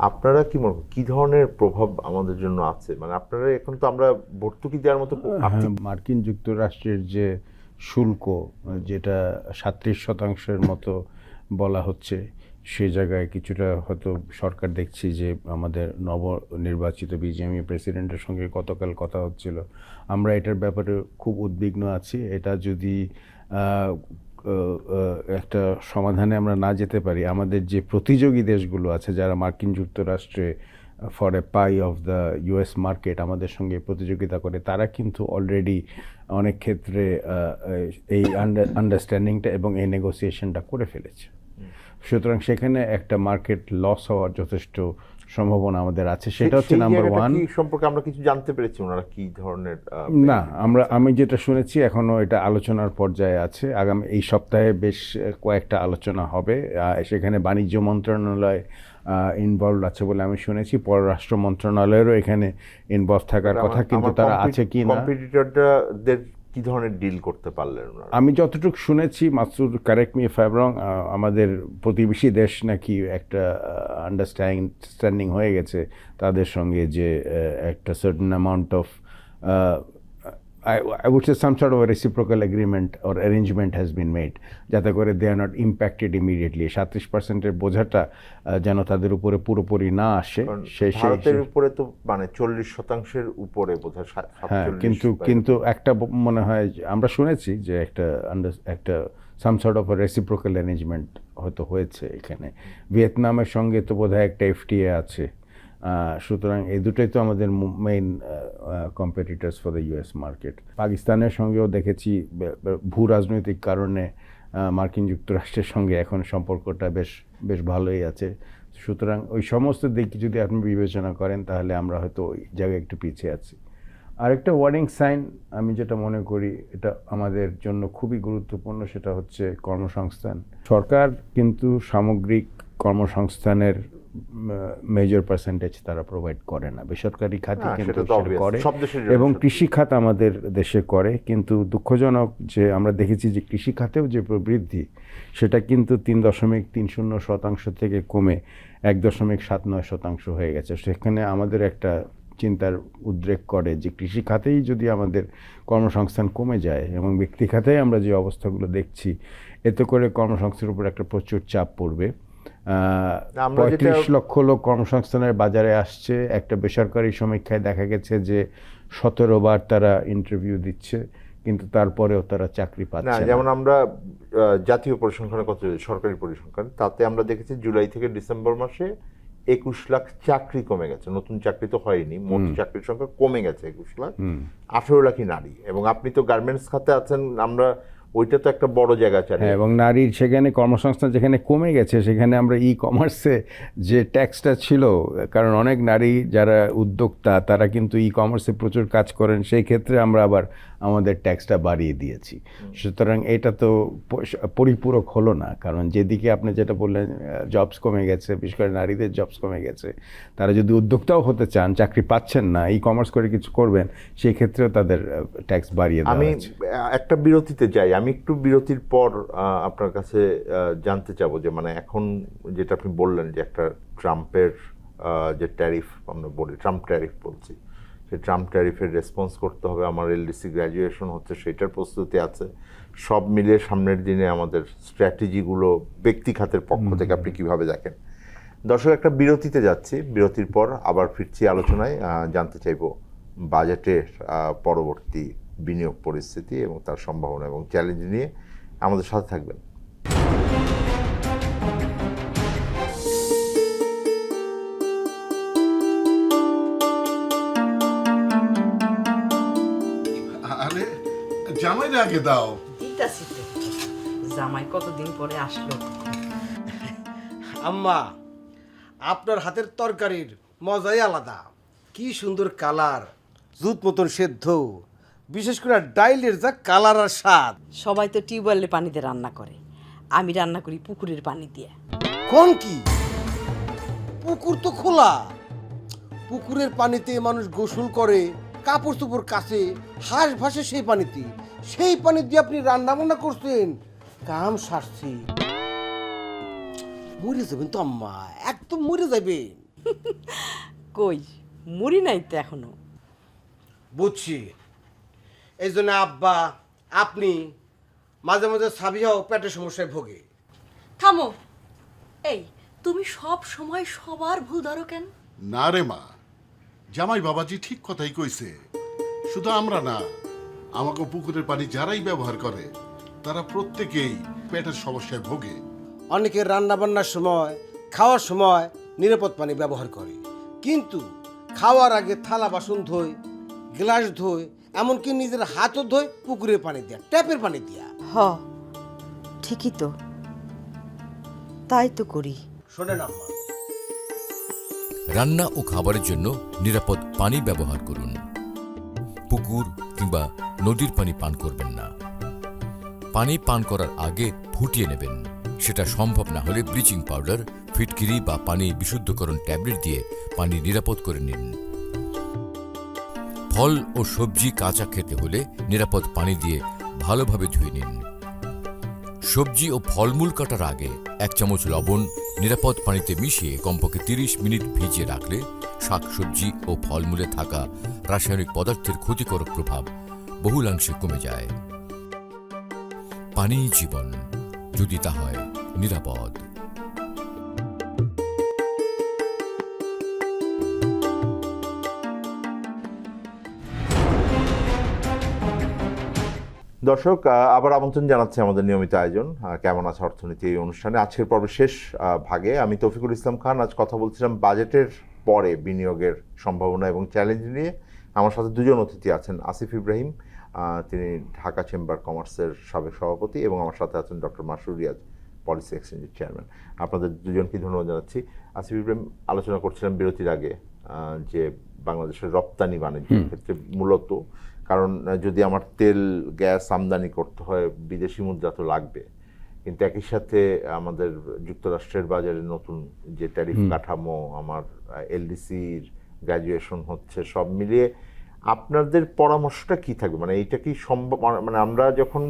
আপনারা কি মনে করেন কি ধরনের প্রভাব আমাদের জন্য আছে? মানে আপনারা এখন তো আমরা ভর্তুকি দেওয়ার মতো মার্কিন যুক্তরাষ্ট্রের যে শুল্ক, যেটা 37% মতো বলা হচ্ছে, সে জায়গায় কিছুটা হয়তো সরকার দেখছি যে আমাদের নবনির্বাচিত বিজিএমই প্রেসিডেন্টের সঙ্গে গতকাল কথা হচ্ছিল, আমরা এটার ব্যাপারে খুব উদ্বিগ্ন আছি। এটা যদি একটা সমাধানে আমরা না যেতে পারি, আমাদের যে প্রতিযোগী দেশগুলো আছে যারা মার্কিন যুক্তরাষ্ট্রে for a pi of the US market আমাদের সঙ্গে প্রতিযোগিতা করে, তারা কিন্তু অলরেডি অনেক ক্ষেত্রে এই আন্ডারস্ট্যান্ডিংটা এবং এই নেগোসিয়েশনটা করে ফেলেছে। সুতরাং সেখানে একটা মার্কেট লস হওয়ার যথেষ্ট সম্ভাবনা আমাদের আছে। সেটা হচ্ছে নাম্বার ওয়ান। সম্পর্কে আমরা কিছু জানতে পেরেছি ওনারা কি ধরনের না, আমি যেটা শুনেছি এখনো এটা আলোচনার পর্যায়ে আছে। আগামী এই সপ্তাহে বেশ কয়েকটা আলোচনা হবে। সেখানে বাণিজ্য মন্ত্রণালয় ইনভলভ আছে বলে আমি শুনেছি, পররাষ্ট্র মন্ত্রণালয়েরও এখানে ইনভলভ থাকার কথা, কিন্তু তারা আছে কি না। কম্পিটিটরদের কি ধরনের ডিল করতে পারলেন ওনারা? আমি যতটুকু শুনেছি, Masud correct me if I am রং, আমাদের প্রতিবেশী দেশ নাকি একটা আন্ডারস্ট্যান্ডিং হয়ে গেছে তাদের সঙ্গে যে একটা certain amount of I would say some sort of a reciprocal agreement or arrangement has been made, যাতে করে they are not impacted immediately। 37% বোঝাটা যেন তাদের উপরে পুরোপুরি না আসে। ভারতের উপরে তো মানে 40% উপরে বোঝা। হ্যাঁ, কিন্তু একটা মনে হয় আমরা শুনেছি যে একটা some sort of a reciprocal arrangement হয়তো হয়েছে এখানে। ভিয়েতনামের সঙ্গে তো বোধহয় একটা FTA আছে। সুতরাং এই দুটোই তো আমাদের main competitors for the US market. পাকিস্তানের সঙ্গেও দেখেছি ভূ রাজনৈতিক কারণে মার্কিন যুক্তরাষ্ট্রের সঙ্গে এখন সম্পর্কটা বেশ ভালোই আছে। সুতরাং ওই সমস্ত দিক যদি আপনি বিবেচনা করেন তাহলে আমরা হয়তো ওই জায়গায় একটু পিছিয়ে আছি। আরেকটা ওয়ার্নিং সাইন আমি যেটা মনে করি এটা আমাদের জন্য খুবই গুরুত্বপূর্ণ, সেটা হচ্ছে কর্মসংস্থান। সরকার কিন্তু সামগ্রিক কর্মসংস্থানের মেজর পার্সেন্টেজ তারা প্রোভাইড করে না, বেসরকারি খাতে কিন্তু করে, এবং কৃষি খাত আমাদের দেশে করে। কিন্তু দুঃখজনক যে আমরা দেখেছি যে কৃষি খাতেও যে প্রবৃদ্ধি সেটা কিন্তু 3.30% থেকে কমে 1.79% হয়ে গেছে। সেখানে আমাদের একটা চিন্তার উদ্রেক করে যে কৃষি খাতেই যদি আমাদের কর্মসংস্থান কমে যায় এবং ব্যক্তি খাতেই আমরা যে অবস্থাগুলো দেখছি, এতে করে কর্মসংস্থানের উপর একটা প্রচুর চাপ পড়বে। 35 লক্ষ লোক কর্মসংস্থানের বাজারে আসছে। একটা বেসরকারি সমীক্ষায় দেখা গেছে যে 17 বার তারা ইন্টারভিউ দিচ্ছে, কিন্তু তারপরেও তারা চাকরি পাচ্ছে না। যেমন আমরা জাতীয় পরিসংখ্যানের কথা, সরকারি পরিসংখ্যান, তাতে আমরা দেখেছি জুলাই থেকে ডিসেম্বর মাসে 21 লাখ চাকরি কমে গেছে। নতুন চাকরি তো হয়নি, মোট চাকরির সংখ্যা কমে গেছে 21 লাখ। 18 লাখই নারী। এবং আপনি তো গার্মেন্টস খাতে আছেন, আমরা ওইটা তো একটা বড় জায়গা চাই। এবং নারীর সেখানে কর্মসংস্থান যেখানে কমে গেছে, সেখানে আমরা কমার্সে যে ট্যাক্সটা ছিল, কারণ অনেক নারী যারা উদ্যোক্তা তারা কিন্তু কমার্সে প্রচুর কাজ করেন, সেই ক্ষেত্রে আমরা আবার আমাদের ট্যাক্সটা বাড়িয়ে দিয়েছি। সুতরাং এটা তো পরিপূরক হলো না, কারণ যেদিকে আপনি যেটা বললেন জবস কমে গেছে, বিশেষ করে নারীদের জবস কমে গেছে, তারা যদি উদ্যোক্তাও হতে চান, চাকরি পাচ্ছেন না, কমার্স করে কিছু করবেন, সেই ক্ষেত্রেও তাদের ট্যাক্স বাড়িয়ে দেওয়া আমি হচ্ছে। একটা বিরতিতে যাই। আমি একটু বিরতির পর আপনার কাছে জানতে চাবো যে মানে এখন যেটা আপনি বললেন যে একটা ট্রাম্পের যে ট্যারিফ, আমরা বলি ট্রাম্প ট্যারিফ বলছি, সেই ট্রাম্প ট্যারিফের রেসপন্স করতে হবে, আমার এলডিসি গ্র্যাজুয়েশন হচ্ছে, সেটার প্রস্তুতি আছে। সব মিলিয়ে সামনের দিনে আমাদের স্ট্র্যাটেজিগুলো ব্যক্তি খাতের পক্ষ থেকে আপনি কিভাবে দেখেন? দর্শক, একটা বিরতিতে যাচ্ছি, বিরতির পর আবার ফিরছি আলোচনায়। জানতে চাইবো বাজেটের পরবর্তী বিনিয়োগ পরিস্থিতি এবং তার সম্ভাবনা এবং চ্যালেঞ্জ নিয়ে। আমাদের সাথে থাকবেন। আরে জামাইরে আগে দাও। দিতাছি তো। জামাই কতদিন পরে আসলো। আম্মা, আপনার হাতের তরকারির মজাই আলাদা। কি সুন্দর কালার, জুত মতন সেদ্ধ, বিশেষ করে ডাইলের যা কালার আর স্বাদ। সবাই তো টিউবওয়েলে পানিতে রান্না করে, আমি রান্না করি পুকুরের পানি দিয়ে। কোন কি? পুকুর তো খোলা, পুকুরের পানিতে মানুষ গোসল করে, কাপড় চোপড় কাচে, হাঁস ভাসে সেই পানিতে। সেই পানি দিয়ে আপনি রান্না বান্না করছেন, কাম সারছি। মরে যাবেন তো আম্মা, একদম মরে যাবেন। কই মরি নাই তো এখনো। বুঝছি, এই জন্য আব্বা আপনি মাঝে মাঝে সাবিয়াও পেটের সমস্যায় ভোগে। থামো, এই তুমি সব সময় সবার ভুল ধরো কেন? না রে মা, জামাই বাবাজি ঠিক কথাই কইছে। শুধু আমরা না, আমাকে পুকুরের পানি যারাই ব্যবহার করে তারা প্রত্যেকেই পেটের সমস্যায় ভোগে। অনেকে রান্না বান্নার সময়, খাওয়ার সময় নিরাপদ পানি ব্যবহার করে, কিন্তু খাওয়ার আগে থালা বাসন ধোয়, গ্লাস ধোয়, এমনকি নিজের হাতও ধোয় পুকুরের পানি দিয়া, ট্যাপের পানি দিয়া। হ, ঠিকই তো, তাই তো করি। শোনেন আম্মা, রান্না ও খাবারের জন্য নিরাপদ পানি ব্যবহার করুন। পুকুর কিংবা নদীর পানি পান করবেন না। পানি পান করার আগে ফুটিয়ে নেবেন। সেটা সম্ভব না হলে ব্লিচিং পাউডার, ফিটকিরি বা পানি বিশুদ্ধকরণ ট্যাবলেট দিয়ে পানি নিরাপদ করে নিন। ফল ও সবজি কাঁচা খেতে হলে নিরাপদ পানি দিয়ে ভালোভাবে ধুয়ে নিন। সবজি ও ফলমূল কাটার আগে 1 চামচ লবণ নিরাপদ পানিতে মিশিয়ে কমপক্ষে 30 মিনিট ভিজিয়ে রাখলে শাকসবজি ও ফলমূলে থাকা রাসায়নিক পদার্থের ক্ষতিকারক প্রভাব বহুলাংশে কমে যায়। পানিই জীবন, যদি তা হয় নিরাপদ। দর্শক, আবার আমন্ত্রণ জানাচ্ছি আমাদের নিয়মিত আয়োজন কেমন আছে অর্থনীতি এই অনুষ্ঠানে। আজকের পর্বের শেষ ভাগে আমি তৌফিকুল ইসলাম খান আজ কথা বলছিলাম বাজেটের পরে বিনিয়োগের সম্ভাবনা এবং চ্যালেঞ্জ নিয়ে। আমার সাথে দুজন অতিথি আছেন, আসিফ ইব্রাহিম, তিনি ঢাকা চেম্বার কমার্সের সাবেক সভাপতি, এবং আমার সাথে আছেন ডক্টর মাসুর রিয়াজ, পলিসি এক্সচেঞ্জের চেয়ারম্যান। আপনাদের দুজনকে ধন্যবাদ জানাচ্ছি। আসিফ ইব্রাহিম, আলোচনা করছিলাম বিরতির আগে যে বাংলাদেশের রপ্তানি বাণিজ্যের ক্ষেত্রে মূলত, কারণ যদি আমার তেল গ্যাস আমদানি করতে হয় বিদেশি মুদ্রা তো লাগবে, কিন্তু একই সাথে আমাদের যুক্তরাষ্ট্রের বাজারে নতুন যে ট্যারিফ কাঠামো, আমার এলডিসির গ্র্যাজুয়েশন হচ্ছে, সব মিলিয়ে আপনাদের পরামর্শটা কি থাকবে? মানে এইটা কি সম্ভব? মানে আমরা যখন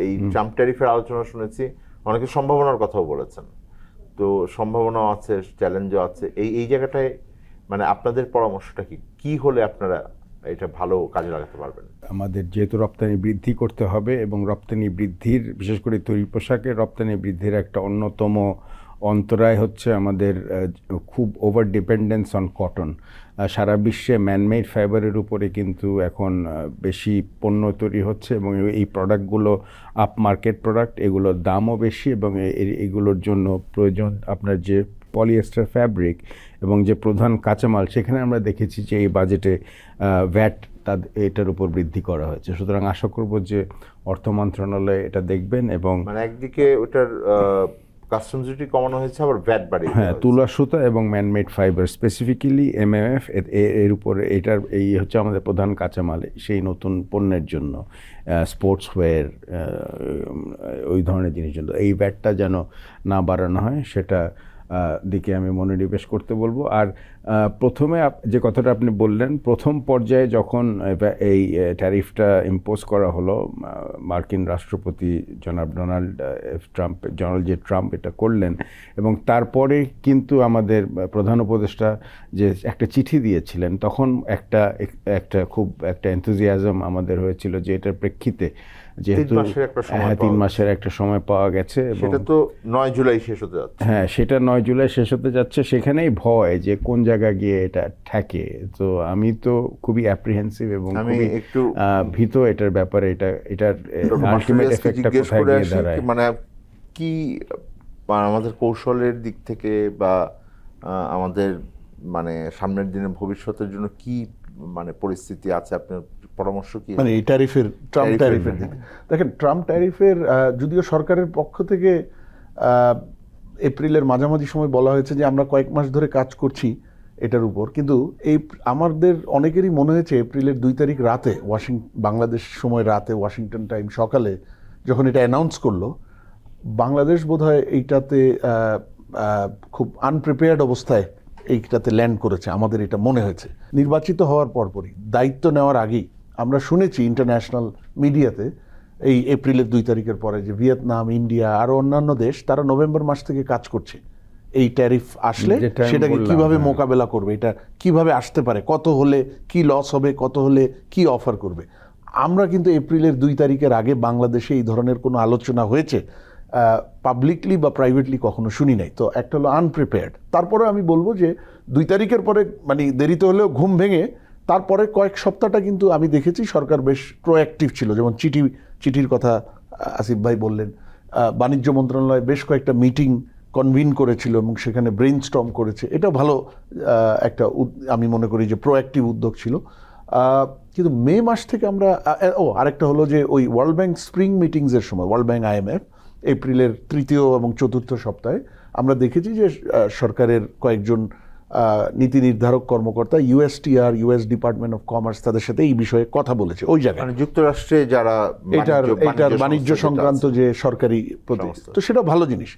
এই ট্রাম্প ট্যারিফের আলোচনা শুনেছি, অনেকে সম্ভাবনার কথাও বলেছেন, তো সম্ভাবনাও আছে, চ্যালেঞ্জও আছে। এই জায়গাটায় মানে আপনাদের পরামর্শটা কি হলে আপনারা এটা ভালো কাজে লাগাতে পারবেন? আমাদের যেহেতু রপ্তানি বৃদ্ধি করতে হবে, এবং রপ্তানি বৃদ্ধির, বিশেষ করে তৈরি পোশাকের রপ্তানি বৃদ্ধির একটা অন্যতম অন্তরায় হচ্ছে আমাদের খুব ওভার ডিপেন্ডেন্স অন কটন। সারা বিশ্বে ম্যানমেড ফাইবারের উপরে কিন্তু এখন বেশি পণ্য তৈরি হচ্ছে, এবং এই প্রোডাক্টগুলো আপ মার্কেট প্রোডাক্ট, এগুলোর দামও বেশি, এবং এগুলোর জন্য প্রয়োজন আপনার যে পলিয়েস্টার ফ্যাব্রিক এবং যে প্রধান কাঁচামাল, সেখানে আমরা দেখেছি যে এই বাজেটে ভ্যাট এটার উপর বৃদ্ধি করা হয়েছে। সুতরাং আশা করব যে অর্থ মন্ত্রণালয় এটা দেখবেন, এবং মানে একদিকে ওটার কাস্টমস ডিউটি কমানো হয়েছে, আবার ভ্যাট বাড়িয়ে, হ্যাঁ, তুলা সুতা এবং ম্যানমেড ফাইবার, স্পেসিফিক্যালি এমএমএফ, এর উপরে এটার এই হচ্ছে আমাদের প্রধান কাঁচামাল সেই নতুন পণ্যের জন্য, স্পোর্টসওয়্যার, ওই ধরনের জিনিস জন্য এই ভ্যাটটা যেন না বাড়ানো হয়, সেটা দিকে আমি মনোনিবেশ করতে বলবো। আর প্রথমে যে কথাটা আপনি বললেন, প্রথম পর্যায়ে যখন এই ট্যারিফটা ইম্পোজ করা হলো, মার্কিন রাষ্ট্রপতি জনাব ডোনাল্ড ট্রাম্প এটা করলেন, এবং তারপরে কিন্তু আমাদের প্রধান উপদেষ্টা যে একটা চিঠি দিয়েছিলেন, তখন একটা খুব একটা এনথুজিয়াজম আমাদের হয়েছিল যে এটার প্রেক্ষিতে যেহেতু 3 মাসের একটা সময় পাওয়া গেছে, এবং সেটা তো 9 জুলাই শেষ হতে যাচ্ছে। হ্যাঁ, সেটা 9 জুলাই শেষ হতে যাচ্ছে। সেখানেই ভয় যে কোন জায়গায় গিয়ে এটা ঠেকে। তো আমি তো খুবই অ্যাপ্রিহেন্সিভ এবং খুবই একটু ভীত এটার ব্যাপারে, এটার আলটিমেট এফেক্টটা কোথায় গিয়ে দাঁড়ায়। মানে কি আমাদের কৌশলের দিক থেকে বা আমাদের মানে সামনের দিনের ভবিষ্যতের জন্য কি মানে পরিস্থিতি আছে, আপনার পরামর্শ কি? মানে এই ট্রাম্প ট্যারিফের দেখেন, ট্রাম্প ট্যারিফের যদিও সরকারের পক্ষ থেকে এপ্রিলের মাঝামাঝি সময় বলা হয়েছে যে আমরা কয়েক মাস ধরে কাজ করছি এটার উপর, কিন্তু আমাদের অনেকেরই মনে হয়েছে এপ্রিলের 2 তারিখ রাতে, বাংলাদেশ সময় রাতে, ওয়াশিংটন টাইম সকালে যখন এটা অ্যানাউন্স করলো, বাংলাদেশ বোধহয় এইটাতে খুব আনপ্রিপেয়ার্ড অবস্থায় এইটাতে ল্যান্ড করেছে, আমাদের এটা মনে হয়েছে। নির্বাচিত হওয়ার পরপরই, দায়িত্ব নেওয়ার আগেই আমরা শুনেছি ইন্টারন্যাশনাল মিডিয়াতে এই এপ্রিলের 2 তারিখের পরে যে ভিয়েতনাম, ইন্ডিয়া, আরও অন্যান্য দেশ তারা নভেম্বর মাস থেকে কাজ করছে এই ট্যারিফ আসলে সেটাকে কিভাবে মোকাবেলা করবে, এটা কিভাবে আসতে পারে, কত হলে কি লস হবে, কত হলে কি অফার করবে। আমরা কিন্তু এপ্রিলের 2 তারিখের আগে বাংলাদেশে এই ধরনের কোনো আলোচনা হয়েছে পাবলিকলি বা প্রাইভেটলি কখনো শুনি নাই। তো একটা হলো আনপ্রিপেয়ার্ড। তারপরে আমি বলবো যে 2 তারিখের পরে মানে দেরিতে হলেও ঘুম ভেঙে তারপরে কয়েক সপ্তাহটা কিন্তু আমি দেখেছি সরকার বেশ প্রোঅ্যাক্টিভ ছিল। যেমন চিঠির কথা আসিফ ভাই বললেন, বাণিজ্য মন্ত্রণালয় বেশ কয়েকটা মিটিং কনভিন করেছিল এবং সেখানে ব্রেইনস্টর্ম করেছে। এটা ভালো একটা আমি মনে করি যে প্রোঅ্যাক্টিভ উদ্যোগ ছিল। কিন্তু মে মাস থেকে আমরা আরেকটা হলো যে ওই ওয়ার্ল্ড ব্যাংক স্প্রিং মিটিংসের সময়, ওয়ার্ল্ড ব্যাংক IMF এপ্রিলের 3য় এবং 4র্থ সপ্তাহে আমরা দেখেছি যে সরকারের কয়েকজন নীতি নির্ধারক কর্মকর্তা USTR, US department of commerce তাদের সাথে এই বিষয়ে কথা বলেছে ওই জায়গায়। মানে যুক্তরাষ্ট্রে যারা এটার বাণিজ্য সংক্রান্ত যে সরকারি তো সেটা ভালো জিনিস।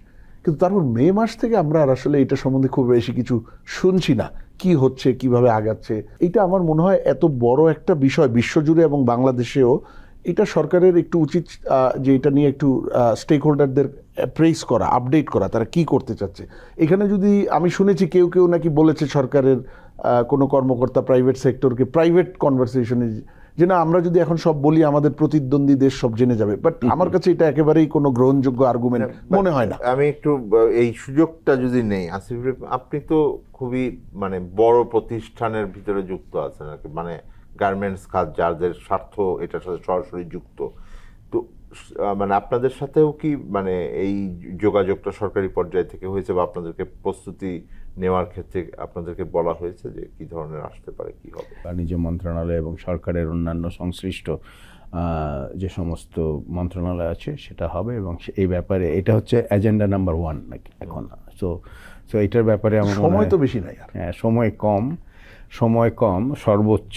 কিন্তু তারপর মে মাস থেকে আমরা আর আসলে এটা সম্বন্ধে খুব বেশি কিছু শুনছি না, কি হচ্ছে, কিভাবে আগাচ্ছে। এটা আমার মনে হয় এত বড় একটা বিষয় বিশ্বজুড়ে এবং বাংলাদেশেও, এটা সরকারের একটু উচিত যে এটা নিয়ে একটু স্টেক হোল্ডারদের প্রেস করা, আপডেট করা, তারা কি করতে চাচ্ছে। এখানে যদি আমি শুনেছি কেউ নাকি বলেছে সরকারের কোনো কর্মকর্তা প্রাইভেট সেক্টরকে প্রাইভেট কনভারসেশনে যে না আমরা যদি এখন সব বলি আমাদের প্রতিদ্বন্দ্বী দেশ সব জেনে যাবে। বাট আমার কাছে এটা একেবারেই কোনো গ্রহণযোগ্য আর্গুমেন্ট মনে হয় না। আমি একটু এই সুযোগটা যদি নেই, আসিফ, আপনি তো খুবই মানে বড় প্রতিষ্ঠানের ভিতরে যুক্ত আছেন আর কি, মানে গার্মেন্টস খাত যাদের স্বার্থ এটার সাথে সরাসরি যুক্ত। তো মানে আপনাদের সাথেও কি মানে এই যোগাযোগটা সরকারি পর্যায় থেকে হয়েছে বা আপনাদেরকে প্রস্তুতি নেওয়ার ক্ষেত্রে আপনাদেরকে বলা হয়েছে যে কি ধরনের আসতে পারে, কি হবে? বাণিজ্য মন্ত্রণালয় এবং সরকারের অন্যান্য সংশ্লিষ্ট যে সমস্ত মন্ত্রণালয় আছে সেটা হবে এবং এই ব্যাপারে এটা হচ্ছে এজেন্ডা নাম্বার 1 নাকি এখন। সো এটার ব্যাপারে আমার সময় তো বেশি নাই আর। হ্যাঁ, সময় কম, সর্বোচ্চ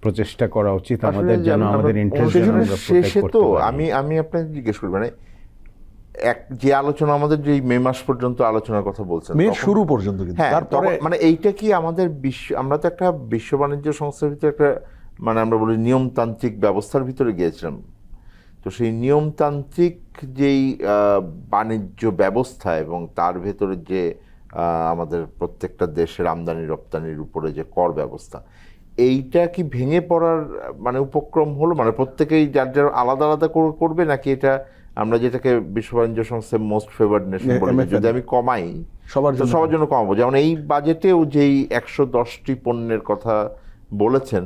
প্রচেষ্টা করা উচিত আমাদের যেন আমাদের ইন্টারেস্ট শেষে তো আমি আপনাকে জিজ্ঞেস করি, মানে যে আলোচনা আমাদের যে মে মাস পর্যন্ত আলোচনার কথা বলছেন, মে শুরু পর্যন্ত, কিন্তু তারপরে মানে এইটা কি আমাদের আমরা তো একটা বিশ্ব বাণিজ্য সংস্থার ভিতরে একটা মানে আমরা বলি নিয়মতান্ত্রিক ব্যবস্থার ভিতরে গিয়েছিলাম। তো সেই নিয়মতান্ত্রিক যেই বাণিজ্য ব্যবস্থা এবং তার ভেতরে যে আমাদের প্রত্যেকটা দেশের আমদানি রপ্তানির উপরে যে কর ব্যবস্থা, এইটা কি ভেঙে পড়ার মানে উপক্রম হলো? মানে প্রত্যেকেই যার যার আলাদা আলাদা করবে, নাকি এটা আমরা যেটাকে বিশ্ব বাণিজ্য সংস্থার মোস্ট ফেভার্ড নেশন বলে যদি আমি কমাই সবার জন্য কমাবো? যেমন এই বাজেটেও যেই 110টি পণ্যের কথা বলেছেন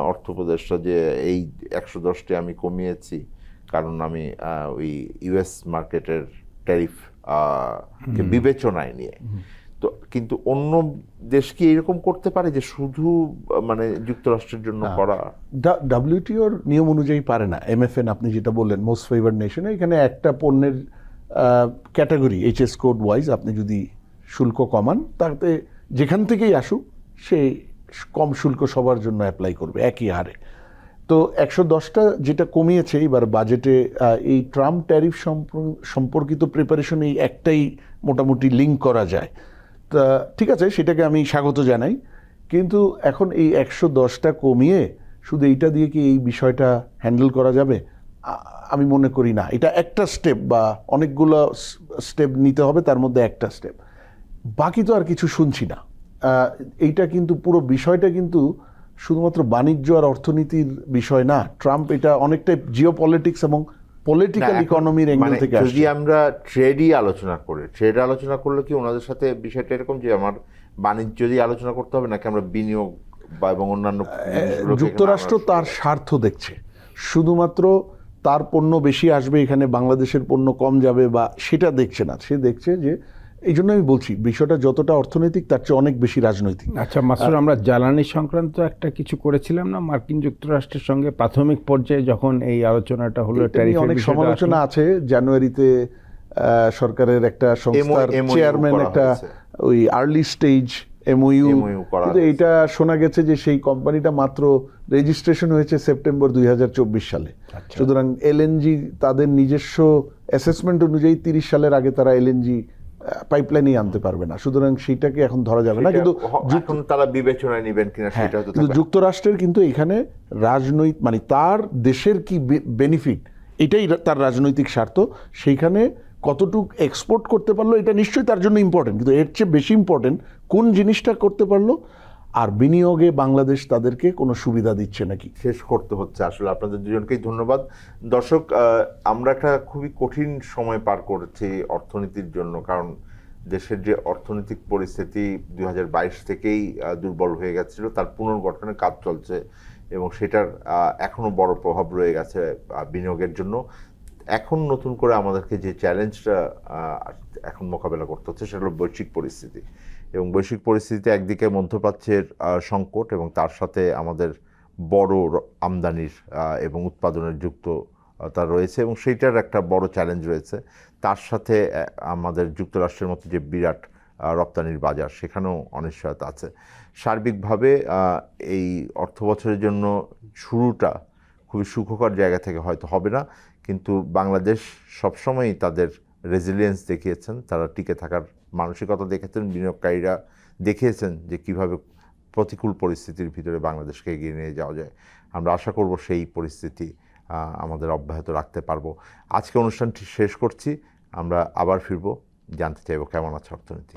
অর্থ উপদেষ্টা যে এই 110টি আমি কমিয়েছি কারণ আমি ওই US মার্কেটের ট্যারিফ কে বিবেচনায় নিয়ে। তো কিন্তু অন্য দেশ কি এরকম করতে পারে যে শুধু মানে যুক্তরাষ্ট্রের জন্য করা? WTOর নিয়ম অনুযায়ী পারে না। MFN আপনি যেটা বললেন মোস্ট ফেভার্ড নেশন, এখানে একটা পণ্যের ক্যাটাগরি HS কোড ওয়াইজ আপনি যদি শুল্ক কমান, তাতে যেখান থেকেই আসুক সে কম শুল্ক সবার জন্য অ্যাপ্লাই করবে একই হারে। তো 110টা যেটা কমিয়েছে এবার বাজেটে, এই ট্রাম্প ট্যারিফ সম্পর্কিত প্রিপারেশন এই একটাই মোটামুটি লিঙ্ক করা যায়। তা ঠিক আছে, সেটাকে আমি স্বাগত জানাই। কিন্তু এখন এই 110টা কমিয়ে শুধু এইটা দিয়ে কি এই বিষয়টা হ্যান্ডেল করা যাবে? আমি মনে করি না। এটা একটা স্টেপ বা অনেকগুলো স্টেপ নিতে হবে, তার মধ্যে একটা স্টেপ। বাকি তো আর কিছু শুনছি না। এইটা কিন্তু পুরো বিষয়টা কিন্তু শুধুমাত্র বাণিজ্য আর অর্থনীতির বিষয় না। ট্রাম্প এটা অনেকটাই জিওপলিটিক্স এবং পলিটিক্যাল ইকোনমির অ্যাঙ্গেল থেকে আসছে। যদি আমরা ট্রেড আলোচনা করলে কি ওনাদের সাথে বিষয়টা এরকম যে আমার বাণিজ্য দিয়ে আলোচনা করতে হবে, নাকি আমরা বিনিয়োগ বা এবং অন্যান্য? যুক্তরাষ্ট্র তার স্বার্থ দেখছে, শুধুমাত্র তার পণ্য বেশি আসবে এখানে, বাংলাদেশের পণ্য কম যাবে বা সেটা দেখছে না। সে দেখছে যে, এই জন্য আমি বলছি বিষয়টা যতটা অর্থনৈতিক তার চেয়ে অনেক বেশি রাজনৈতিক। আচ্ছা মাসুর, আমরা জ্বালানি সংক্রান্ত একটা কিছু করেছিলাম না মার্কিন যুক্তরাষ্ট্রের সঙ্গে প্রাথমিক পর্যায়ে যখন এই আলোচনাটা হলো? অনেক সমালোচনা আছে। জানুয়ারিতে সরকারের একটা সংস্থার চেয়ারম্যান একটা ওই আর্লি স্টেজ MOU, কিন্তু এইটা শোনা গেছে যে সেই কোম্পানিটা মাত্র রেজিস্ট্রেশন হয়েছে সেপ্টেম্বর 2024 সালে। সুতরাং LNG তাদের নিজস্ব অ্যাসেসমেন্ট অনুযায়ী 30 সালের আগে তারা LNG পাইপলাইনই আনতে পারবে না। সুতরাং সেইটাকে এখন ধরা যাবে না। কিন্তু তারা বিবেচনায় নেবেন কিনা সেটা তো। কিন্তু যুক্তরাষ্ট্রের কিন্তু এখানে রাজনৈতিক মানে তার দেশের কি বেনিফিট, এটাই তার রাজনৈতিক স্বার্থ। সেইখানে কতটুক এক্সপোর্ট করতে পারলো এটা নিশ্চয়ই তার জন্য ইম্পর্টেন্ট, কিন্তু এর চেয়ে বেশি ইম্পর্টেন্ট কোন জিনিসটা করতে পারলো আর বিনিয়োগে বাংলাদেশ তাদেরকে কোনো সুবিধা দিচ্ছে নাকি। শেষ করতে হচ্ছে আসলে। আপনাদের দুজনকেই ধন্যবাদ। দর্শক, আমরা একটা খুবই কঠিন সময় পার করেছি অর্থনীতির জন্য, কারণ দেশের যে অর্থনৈতিক পরিস্থিতি 2022 থেকেই দুর্বল হয়ে গেছিল, তার পুনর্গঠনের কাজ চলছে এবং সেটার এখনো বড় প্রভাব রয়ে গেছে বিনিয়োগের জন্য। এখন নতুন করে আমাদেরকে যে চ্যালেঞ্জটা এখন মোকাবেলা করতে হচ্ছে সেটা হলো বৈশ্বিক পরিস্থিতি। এবং বৈশ্বিক পরিস্থিতিতে একদিকে মধ্যপ্রাচ্যের সংকট এবং তার সাথে আমাদের বড় আমদানির এবং উৎপাদনের যুক্ততা রয়েছে এবং সেইটার একটা বড় চ্যালেঞ্জ রয়েছে। তার সাথে আমাদের যুক্তরাষ্ট্রের মতো যে বিরাট রপ্তানির বাজার, সেখানেও অনিশ্চয়তা আছে। সার্বিকভাবে এই অর্থবছরের জন্য শুরুটা খুবই সুখকর জায়গা থেকে হয়তো হবে না, কিন্তু বাংলাদেশ সবসময়ই তাদের রেজিলিয়েন্স দেখিয়েছেন, তারা টিকে থাকার মানসিকতা দেখেছেন, বিনিয়োগকারীরা দেখিয়েছেন যে কিভাবে প্রতিকূল পরিস্থিতির ভিতরে বাংলাদেশকে এগিয়ে নিয়ে যাওয়া যায়। আমরা আশা করব সেই পরিস্থিতি আমাদের অব্যাহত রাখতে পারবো। আজকে অনুষ্ঠানটি শেষ করছি, আমরা আবার ফিরবো, জানতে চাইব কেমন আছে অর্থনীতি।